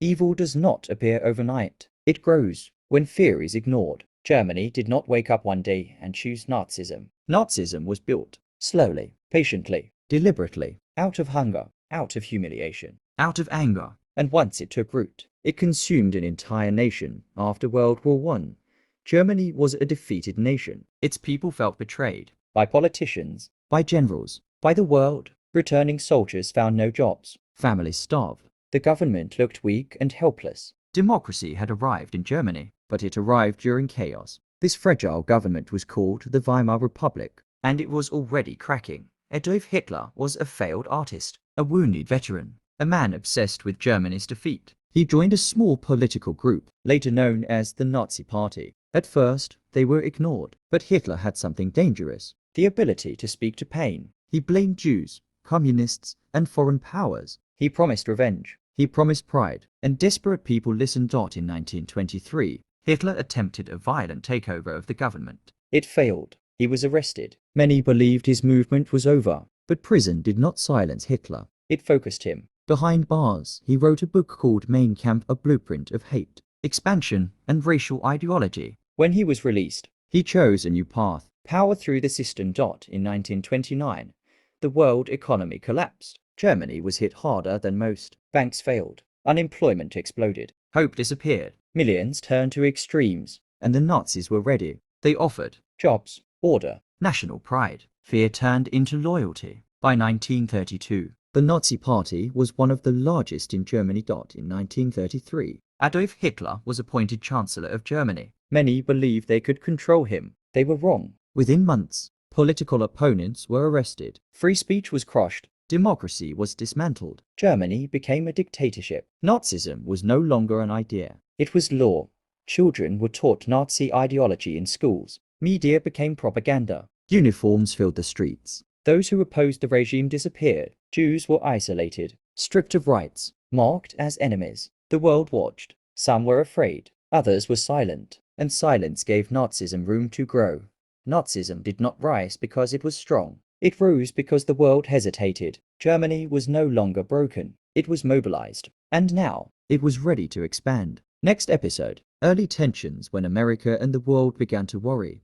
Evil does not appear overnight. It grows when fear is ignored. Germany did not wake up one day and choose Nazism. Nazism was built slowly, patiently, deliberately, out of hunger, out of humiliation, out of anger. And once it took root, it consumed an entire nation. After World War I, Germany was a defeated nation. Its people felt betrayed by politicians, by generals, by the world. Returning soldiers found no jobs. Families starved. The government looked weak and helpless. Democracy had arrived in Germany, but it arrived during chaos. This fragile government was called the Weimar Republic, and it was already cracking. Adolf Hitler was a failed artist, a wounded veteran, a man obsessed with Germany's defeat. He joined a small political group, later known as the Nazi Party. At first, they were ignored, but Hitler had something dangerous: the ability to speak to pain. He blamed Jews, communists, and foreign powers. He promised revenge. He promised pride, and desperate people listened. In 1923, Hitler attempted a violent takeover of the government. It failed. He was arrested. Many believed his movement was over, but prison did not silence Hitler. It focused him. Behind bars, he wrote a book called Mein Kampf, a blueprint of hate, expansion, and racial ideology. When he was released, he chose a new path: power through the system. In 1929, the world economy collapsed. Germany was hit harder than most. Banks failed. Unemployment exploded. Hope disappeared. Millions turned to extremes. And the Nazis were ready. They offered jobs, order, national pride. Fear turned into loyalty. By 1932, the Nazi Party was one of the largest in Germany. In 1933, Adolf Hitler was appointed Chancellor of Germany. Many believed they could control him. They were wrong. Within months, political opponents were arrested. Free speech was crushed. Democracy was dismantled. Germany became a dictatorship. Nazism was no longer an idea. It was law. Children were taught Nazi ideology in schools. Media became propaganda. Uniforms filled the streets. Those who opposed the regime disappeared. Jews were isolated, stripped of rights, marked as enemies. The world watched. Some were afraid. Others were silent. And silence gave Nazism room to grow. Nazism did not rise because it was strong. It rose because the world hesitated. Germany was no longer broken. It was mobilized. And now, it was ready to expand. Next episode: early tensions when America and the world began to worry.